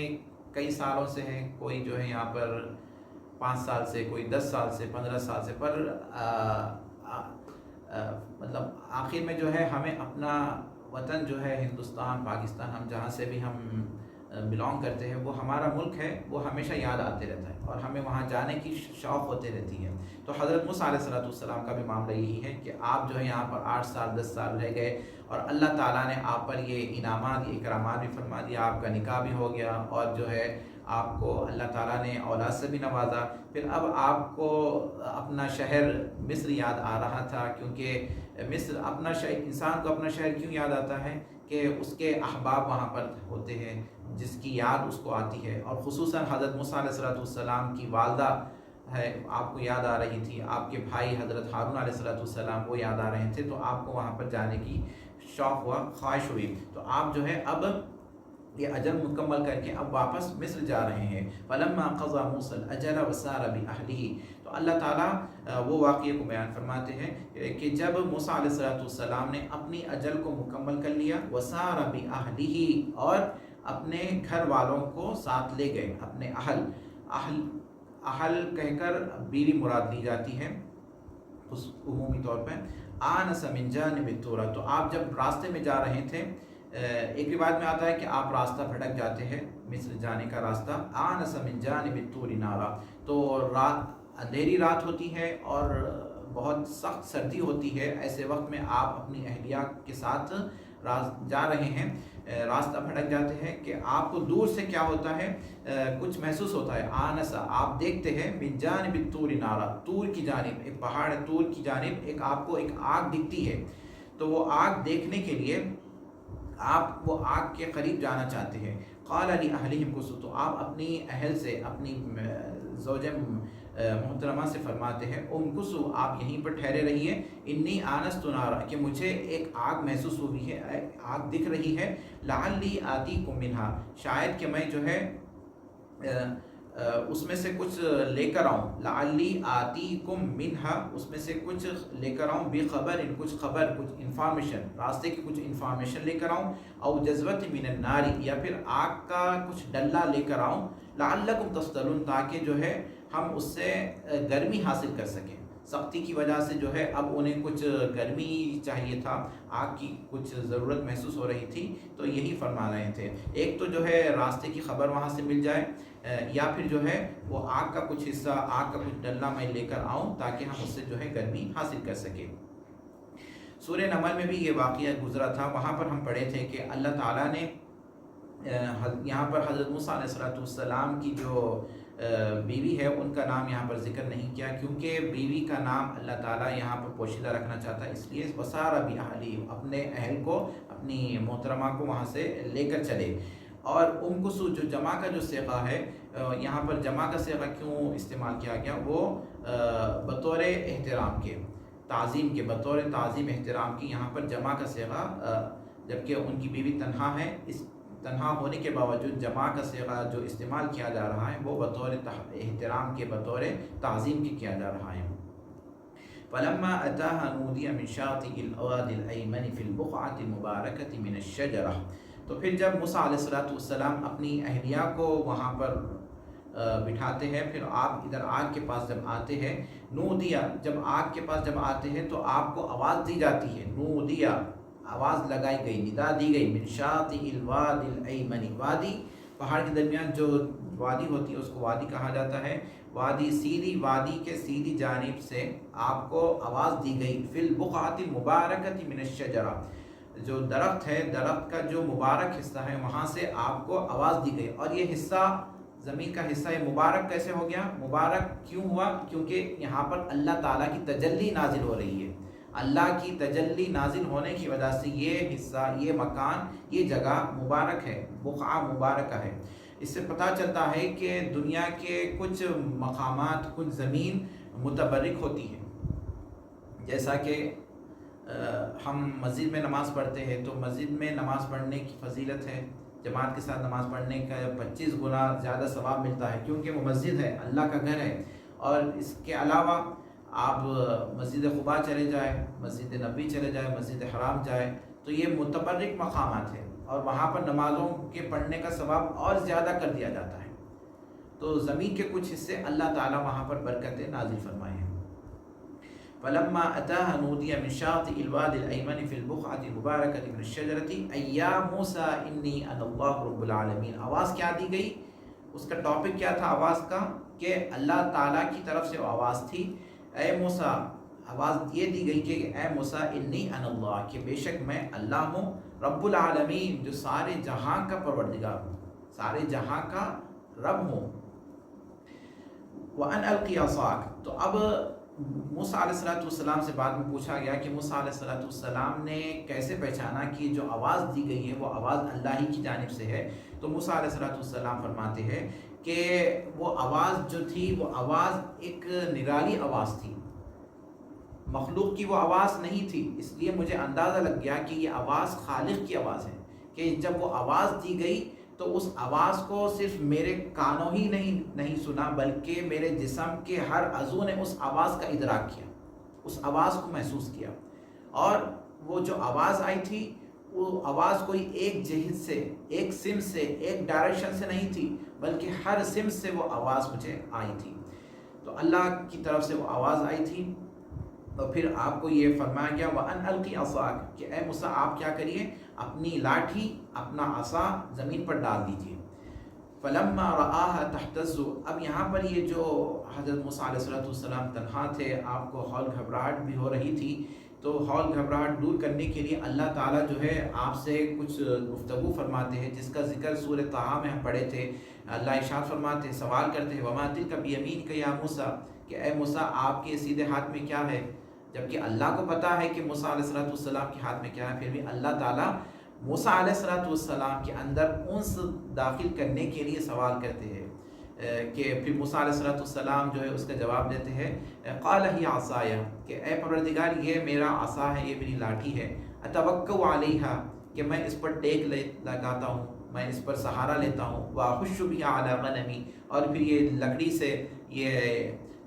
کئی سالوں سے ہیں، کوئی جو ہے یہاں پر 5 سال سے، کوئی 10 سال سے، 15 سال سے، پر مطلب آخر میں جو ہے ہمیں اپنا وطن جو ہے ہندوستان، پاکستان، ہم جہاں سے بھی ہم بلانگ کرتے ہیں، وہ ہمارا ملک ہے، وہ ہمیشہ یاد آتے رہتا ہے اور ہمیں وہاں جانے کی شوق ہوتے رہتی ہے۔ تو حضرت موسیٰ علیہ السلام کا بھی معاملہ یہی ہے کہ آپ جو ہے یہاں پر 8 سال 10 سال رہ گئے، اور اللہ تعالیٰ نے آپ پر یہ انعامات، یہ اکرامات بھی فرما دیا، آپ کا نکاح بھی ہو گیا، اور جو ہے آپ کو اللہ تعالیٰ نے اولاد سے بھی نوازا۔ پھر اب آپ کو اپنا شہر مصر یاد آ رہا تھا، کیونکہ مصر اپنا شہر، انسان کو اپنا شہر کیوں یاد آتا ہے کہ اس کے احباب وہاں پر ہوتے ہیں، جس کی یاد اس کو آتی ہے، اور خصوصاً حضرت موسیٰ علیہ السلام کی والدہ ہے آپ کو یاد آ رہی تھی، آپ کے بھائی حضرت ہارون علیہ السلام وہ یاد آ رہے تھے، تو آپ کو وہاں پر جانے کی شوق ہوا، خواہش ہوئی، تو آپ جو ہے اب یہ اجل مکمل کر کے اب واپس مصر جا رہے ہیں۔ فلما قضى موسى الاجل وسار باهله، تو اللہ تعالیٰ وہ واقعے کو بیان فرماتے ہیں کہ جب موسیٰ علیہ السلام نے اپنی اجل کو مکمل کر لیا، وسار باهله، اور اپنے گھر والوں کو ساتھ لے گئے، اپنے اہل کہہ کر بیوی مراد لی جاتی ہے اس عمومی طور پہ۔ آنس من جانب الطور، تو آپ جب راستے میں جا رہے تھے، ایک روایت میں آتا ہے کہ آپ راستہ بھٹک جاتے ہیں، مصر جانے کا راستہ۔ آنس من جانب الطور نارا، تو اندھیری رات ہوتی ہے اور بہت سخت سردی ہوتی ہے، ایسے وقت میں آپ اپنی اہلیہ کے ساتھ جا رہے ہیں، راستہ بھٹک جاتے ہیں کہ آپ کو دور سے کیا ہوتا ہے، کچھ محسوس ہوتا ہے۔ آنسا، آپ دیکھتے ہیں، من جانب الطور نارا، طور کی جانب، ایک پہاڑ ہے، طور کی جانب ایک آپ کو ایک آگ دکھتی ہے، تو وہ آگ دیکھنے کے لیے آپ وہ آگ کے قریب جانا چاہتے ہیں۔ قال لأهلهم كثوا، تو آپ اپنی اہل سے، اپنی زوجہ محترمہ سے فرماتے ہیں، کثوا، آپ یہیں پر ٹھہرے رہیے، انی آنست نارا، کہ مجھے ایک آگ محسوس ہوئی ہے، آگ دکھ رہی ہے، لعلی آتیکم منها، شاید کہ میں جو ہے اس میں سے کچھ لے کر آؤں، لعلی آتیکم منہا، اس میں سے کچھ لے کر آؤں، بخبر، کچھ خبر، کچھ انفارمیشن، راستے کی کچھ انفارمیشن لے کر آؤں، او جذبت من النار، یا پھر آگ کا کچھ ڈلہ لے کر آؤں، لعلکم تصطلون، تاکہ جو ہے ہم اس سے گرمی حاصل کر سکیں۔ سختی کی وجہ سے جو ہے اب انہیں کچھ گرمی چاہیے تھا، آگ کی کچھ ضرورت محسوس ہو رہی تھی، تو یہی فرما رہے تھے، ایک تو جو ہے راستے کی خبر وہاں سے مل جائے، یا پھر جو ہے وہ آگ کا کچھ حصہ، آگ کا کچھ ڈلہ میں لے کر آؤں تاکہ ہم اس سے جو ہے گرمی حاصل کر سکیں۔ سورہ نمل میں بھی یہ واقعہ گزرا تھا، وہاں پر ہم پڑھے تھے کہ اللہ تعالیٰ نے یہاں پر حضرت موسیٰ علیہ السلام کی جو بیوی ہے ان کا نام یہاں پر ذکر نہیں کیا، کیونکہ بیوی کا نام اللہ تعالیٰ یہاں پر پوشیدہ رکھنا چاہتا ہے، اس لیے وسار بأہلہ، اپنے اہل کو، اپنی محترمہ کو وہاں سے لے کر چلے۔ اور کثوا، جو جمع کا جو صیغہ ہے، یہاں پر جمع کا صیغہ کیوں استعمال کیا گیا، وہ بطور احترام کے، تعظیم کے، بطور تعظیم احترام کی یہاں پر جمع کا صیغہ، جبکہ ان کی بیوی تنہا ہے، اس تنہا ہونے کے باوجود جمع کا صیغہ جو استعمال کیا جا رہا ہے وہ بطور احترام کے، بطور تعظیم کے کیا جا رہا ہے۔ فلما اتاها نودي من شاطئ الوادي الايمن في البقعة المباركة من الشجرة، تو پھر جب موسیٰ علیہ السلام اپنی اہلیہ کو وہاں پر بٹھاتے ہیں، پھر آپ ادھر آگ کے پاس جب آتے ہیں، نودیا، جب آگ کے پاس جب آتے ہیں تو آپ کو آواز دی جاتی ہے، نودیا، آواز لگائی گئی، ندا دی گئی، من شاطئ الوادی الایمن، وادی پہاڑ کے درمیان جو وادی ہوتی ہے اس کو وادی کہا جاتا ہے، وادی، سیدھی وادی کے سیدھی جانب سے آپ کو آواز دی گئی، فی البقعۃ المبارکۃ من الشجرہ، جو درخت ہے، درخت کا جو مبارک حصہ ہے وہاں سے آپ کو آواز دی گئی۔ اور یہ حصہ، زمین کا حصہ، یہ مبارک کیسے ہو گیا؟ مبارک کیوں ہوا؟ کیونکہ یہاں پر اللہ تعالیٰ کی تجلی نازل ہو رہی ہے، اللہ کی تجلی نازل ہونے کی وجہ سے یہ حصہ، یہ مکان، یہ جگہ مبارک ہے، بقعہ مبارکہ ہے۔ اس سے پتہ چلتا ہے کہ دنیا کے کچھ مقامات، کچھ زمین متبرک ہوتی ہے، جیسا کہ ہم مسجد میں نماز پڑھتے ہیں تو مسجد میں نماز پڑھنے کی فضیلت ہے، جماعت کے ساتھ نماز پڑھنے کا 25 گنا زیادہ ثواب ملتا ہے، کیونکہ وہ مسجد ہے، اللہ کا گھر ہے۔ اور اس کے علاوہ آپ مسجد قباء چلے جائیں، مسجد نبوی چلے جائیں، مسجد حرام جائیں، تو یہ متبرک مقامات ہیں اور وہاں پر نمازوں کے پڑھنے کا ثواب اور زیادہ کر دیا جاتا ہے۔ تو زمین کے کچھ حصے اللہ تعالیٰ وہاں پر برکتیں نازل فرمائے ہیں۔ فلما اتاها نودي من شاطئ الوادي الايمن في البقعة المباركة من الشجرة اي يا موسى اني انا الله رب العالمين، آواز کیا دی گئی؟ اس کا ٹاپک کیا تھا آواز کا؟ کہ اللہ تعالیٰ کی طرف سے آواز تھی، اے موسیٰ، آواز یہ دی گئی کہ اے موسیٰ انی انا اللہ، کہ بے شک میں اللہ ہوں، رب العالمین، جو سارے جہاں کا پروردگار ہوں، سارے جہاں کا رب ہوں۔ وَأَنْ أَلْقِ عَصَاكَ، تو اب موسیٰ علیہ السلام سے بعد میں پوچھا گیا کہ موسیٰ علیہ السلام نے کیسے پہچانا کہ جو آواز دی گئی ہے وہ آواز اللہ ہی کی جانب سے ہے؟ تو موسیٰ علیہ السلام فرماتے ہیں کہ وہ آواز جو تھی وہ آواز ایک نرالی آواز تھی، مخلوق کی وہ آواز نہیں تھی، اس لیے مجھے اندازہ لگ گیا کہ یہ آواز خالق کی آواز ہے، کہ جب وہ آواز دی گئی تو اس آواز کو صرف میرے کانوں ہی نہیں سنا، بلکہ میرے جسم کے ہر عضو نے اس آواز کا ادراک کیا، اس آواز کو محسوس کیا، اور وہ جو آواز آئی تھی وہ آواز کوئی ایک جہت سے، ایک سمت سے، ایک ڈائریکشن سے نہیں تھی، بلکہ ہر سمت سے وہ آواز مجھے آئی تھی۔ تو اللہ کی طرف سے وہ آواز آئی تھی، اور پھر آپ کو یہ فرمایا گیا وَأَنْ أَلْقِ عَصَاكَ کہ اے موسیٰ آپ کیا کریے، اپنی لاٹھی، اپنا عصا زمین پر ڈال دیجیے۔ فَلَمَّا رَآهَا تَهْتَزُّ، اب یہاں پر یہ جو حضرت موسیٰ علیہ السلام تنہا تھے، آپ کو ہول گھبراہٹ بھی ہو رہی تھی، تو ہول گھبراہٹ دور کرنے کے لیے اللہ تعالیٰ جو ہے آپ سے کچھ گفتگو فرماتے ہیں، جس کا ذکر سورہ طٰہٰ میں ہم پڑھے تھے۔ اللہ ارشاد فرماتے ہیں، سوال کرتے ہیں وَمَا تِلْكَ بِيَمِينِكَ يَا مُوسَىٰ کہ اے موسیٰ آپ کے سیدھے ہاتھ میں کیا ہے، جبکہ اللہ کو پتہ ہے کہ موسیٰ علیہ السلام کے ہاتھ میں کیا ہے، پھر بھی اللہ تعالیٰ موسیٰ علیہ السلام کے اندر انس داخل کرنے کے لیے سوال کرتے ہیں، کہ پھر موسیٰ علیہ السلام جو ہے اس کا جواب دیتے ہیں قال ہی عصایا کہ اے پروردگار یہ میرا عصا ہے، یہ میری لاٹھی ہے، اتوکل علیہا کہ میں اس پر ٹیک لگاتا ہوں، میں اس پر سہارا لیتا ہوں، واخش بہا علی غنمی اور پھر یہ لکڑی سے، یہ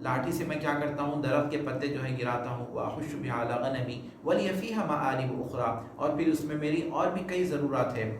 لاٹھی سے میں کیا کرتا ہوں، درخت کے پتے جو ہے گراتا ہوں، واخش بہا علی غنمی ولی فیہا مآرب اخری اور پھر اس میں میری اور بھی کئی ضرورات ہے۔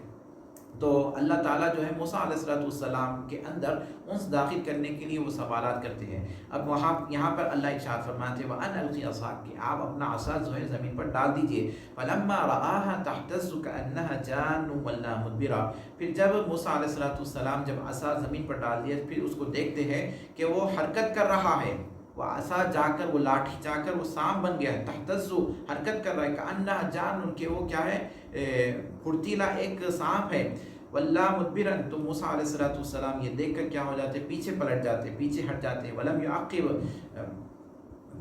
تو اللہ تعالیٰ جو ہے موسیٰ علیہ السلام کے اندر انس داخل کرنے کے لیے وہ سوالات کرتے ہیں۔ اب یہاں پر اللہ ارشاد فرماتے ہیں وَأَنْ أَلْقِ عَصَاكَ کہ آپ اپنا عصا جو ہے زمین پر ڈال دیجئے۔ فَلَمَّا رَآهَا تَهْتَزُّ كَأَنَّهَا جَانٌّ وَلَّىٰ مُدْبِرًا پھر جب موسیٰ علیہ السلام جب عصا زمین پر ڈال دیا، پھر اس کو دیکھتے ہیں کہ وہ حرکت کر رہا ہے، وہ عصا جا کر، وہ لاٹھی جا کر وہ سانپ بن گیا ہے، تہتزو حرکت کر رہا ہے، کأنہا جان کہ وہ کیا ہے، پھرتیلا ایک سانپ ہے، واللہ مدبرن تو موسیٰ علیہ السلام یہ دیکھ کر کیا ہو جاتے، پیچھے پلٹ جاتے، پیچھے ہٹ جاتے، ولم یعقب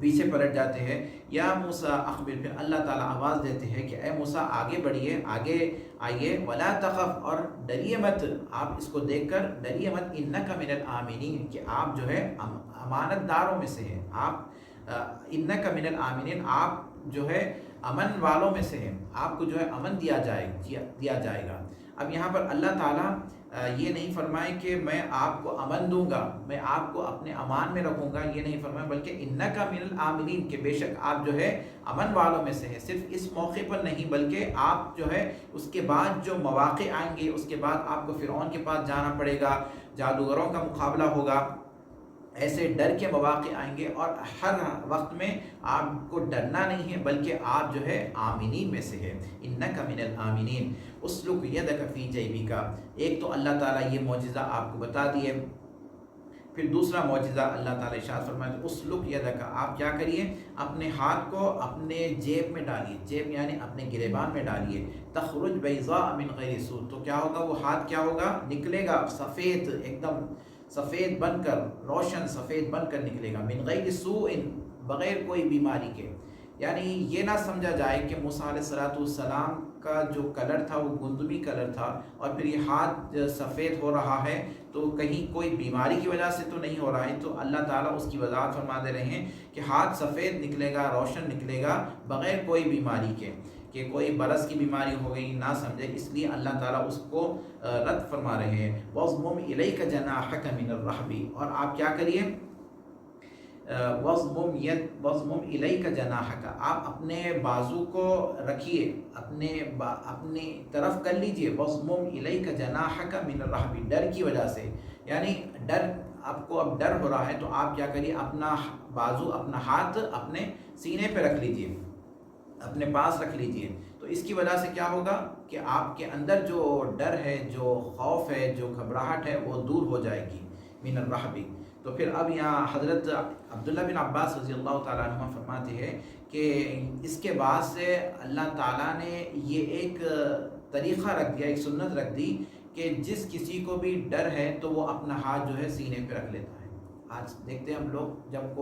پیچھے پلٹ جاتے ہیں، یا موسیٰ اخبر پھر اللہ تعالیٰ آواز دیتے ہیں کہ اے موسیٰ آگے بڑھیے، آگے آئیے، ولا تخف اور ڈریے مت، آپ اس کو دیکھ کر ڈریے مت، انک من الآمنین کہ آپ جو ہے امانت داروں میں سے ہیں، آپ انک من الآمنین آپ جو ہے امن والوں میں سے ہیں، آپ کو جو ہے امن دیا جائے گا۔ اب یہاں پر اللہ تعالیٰ یہ نہیں فرمائے کہ میں آپ کو امن دوں گا، میں آپ کو اپنے امان میں رکھوں گا، یہ نہیں فرمائے، بلکہ انک من الآمنین کہ بے شک آپ جو ہے امن والوں میں سے ہیں، صرف اس موقع پر نہیں بلکہ آپ جو ہے اس کے بعد جو مواقع آئیں گے، اس کے بعد آپ کو فرعون کے پاس جانا پڑے گا، جادوگروں کا مقابلہ ہوگا، ایسے ڈر کے مواقع آئیں گے، اور ہر وقت میں آپ کو ڈرنا نہیں ہے بلکہ آپ جو ہے آمینین میں سے ہے، انک من الآمنین۔ اسلک یدک فی جیبک ایک تو اللہ تعالیٰ یہ معجزہ آپ کو بتا دیے، پھر دوسرا معجزہ اللہ تعالیٰ ارشاد فرمائے اسلک یدک آپ کیا کریے، اپنے ہاتھ کو اپنے جیب میں ڈالیے، جیب یعنی اپنے گریبان میں ڈالیے، تخرج بیضاء من غیر سوء تو کیا ہوگا، وہ ہاتھ کیا ہوگا، نکلے گا سفید، ایک دم سفید بن کر، روشن سفید بن کر نکلے گا، من غیر سوء بغیر کوئی بیماری کے، یعنی یہ نہ سمجھا جائے کہ موسیٰ علیہ السلام کا جو کلر تھا وہ گندمی کلر تھا اور پھر یہ ہاتھ سفید ہو رہا ہے تو کہیں کوئی بیماری کی وجہ سے تو نہیں ہو رہا ہے، تو اللہ تعالیٰ اس کی وضاحت فرما دے رہے ہیں کہ ہاتھ سفید نکلے گا، روشن نکلے گا بغیر کوئی بیماری کے، کہ کوئی برس کی بیماری ہو گئی نہ سمجھے، اس لیے اللہ تعالیٰ اس کو رد فرما رہے ہیں۔ وَاضْمُمْ إِلَيْكَ جَنَاحَكَ مِنَ الرَّهْبِ اور آپ کیا کریے، وَاضْمُمْ إِلَيْكَ جَنَاحَكَ آپ اپنے بازو کو رکھیے، اپنی طرف کر لیجئے، وَاضْمُمْ إِلَيْكَ جَنَاحَكَ مِنَ الرَّهْبِ ڈر کی وجہ سے، یعنی ڈر آپ کو اب ڈر ہو رہا ہے تو آپ کیا کریے، اپنا بازو، اپنا ہاتھ اپنے سینے پہ رکھ لیجئے، اپنے پاس رکھ لیجئے، تو اس کی وجہ سے کیا ہوگا کہ آپ کے اندر جو ڈر ہے، جو خوف ہے، جو گھبراہٹ ہے وہ دور ہو جائے گی، من الرحب۔ تو پھر اب یہاں حضرت عبداللہ بن عباس رضی اللہ تعالیٰ عنہ فرماتے ہیں کہ اس کے بعد سے اللہ تعالیٰ نے یہ ایک طریقہ رکھ دیا، ایک سنت رکھ دی کہ جس کسی کو بھی ڈر ہے تو وہ اپنا ہاتھ جو ہے سینے پہ رکھ لیتا ہے۔ آج دیکھتے ہیں ہم لوگ جب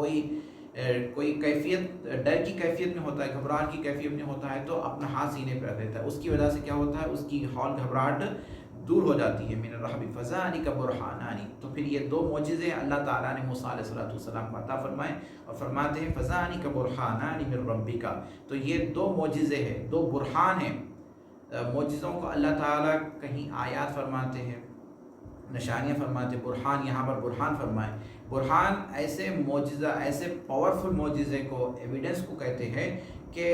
کوئی کیفیت ڈر کی کیفیت میں ہوتا ہے، گھبراہٹ کی کیفیت میں ہوتا ہے تو اپنا ہاتھ سینے پہ رکھ لیتا ہے، اس کی وجہ سے کیا ہوتا ہے، اس کی ہول گھبراہٹ دور ہو جاتی ہے من الرحب فذلک برہانانی. تو پھر یہ دو معجزے اللہ تعالیٰ نے موسیٰ علیہ السلام کو عطا فرمائے اور فرماتے ہیں فذلک برہانان من ربک. تو یہ دو معجزے ہیں، دو برہان ہیں. معجزوں کو اللہ تعالیٰ کہیں آیات فرماتے ہیں، نشانیاں فرماتے، برہان یہاں پر برہان فرمائے. برہان ایسے معجزہ، ایسے پاورفل معجزے کو، ایویڈنس کو کہتے ہیں کہ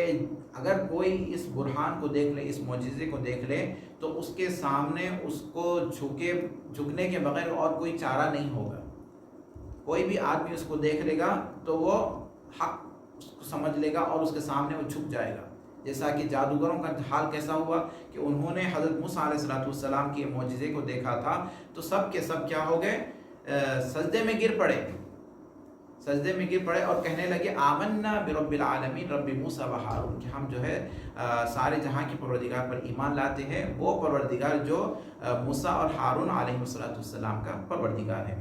اگر کوئی اس برہان کو دیکھ لے، اس معجزے کو دیکھ لے، تو اس کے سامنے اس کو جھکنے کے بغیر اور کوئی چارہ نہیں ہوگا. کوئی بھی آدمی اس کو دیکھ لے گا تو وہ حق اس کو سمجھ لے گا اور اس کے سامنے وہ جھک جائے گا. جیسا کہ جادوگروں کا حال کیسا ہوا کہ انہوں نے حضرت موسیٰ علیہ السلام کے معجزے کو دیکھا تھا تو سب کے سب کیا ہو گئے، سجدے میں گر پڑے، سجدے میں گر پڑے اور کہنے لگے آمنا برب العالمین رب موسیٰ و ہارون، کہ ہم جو ہے سارے جہاں کے پروردگار پر ایمان لاتے ہیں، وہ پروردگار جو موسیٰ اور ہارون علیہ السلام کا پروردگار ہے.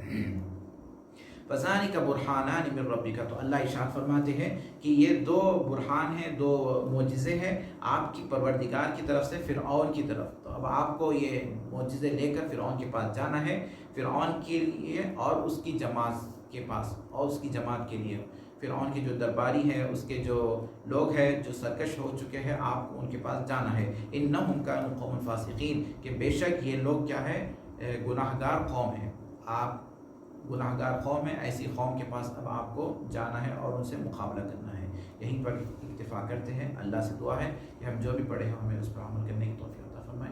فذلک برہانان من ربک. تو اللہ ارشاد فرماتے ہیں کہ یہ دو برہان ہیں، دو معجزے ہیں آپ کی پروردگار کی طرف سے فرعون کی طرف. تو اب آپ کو یہ معجزے لے کر فرعون کے پاس جانا ہے، فرعون کے لیے اور اس کی جماعت کے پاس اور اس کی جماعت کے لیے. فرعون کے جو درباری ہیں، اس کے جو لوگ ہیں جو سرکش ہو چکے ہیں، آپ کو ان کے پاس جانا ہے. انہم کانوا قوما فاسقین، کہ بے شک یہ لوگ کیا ہے، گناہ گار قوم ہیں. آپ گناہ گار قوم ہے، ایسی قوم کے پاس اب آپ کو جانا ہے اور ان سے مقابلہ کرنا ہے. یہیں پر اکتفا کرتے ہیں. اللہ سے دعا ہے کہ ہم جو بھی پڑھے ہیں ہمیں اس پر عمل کرنے کی توفیق عطا فرمائے.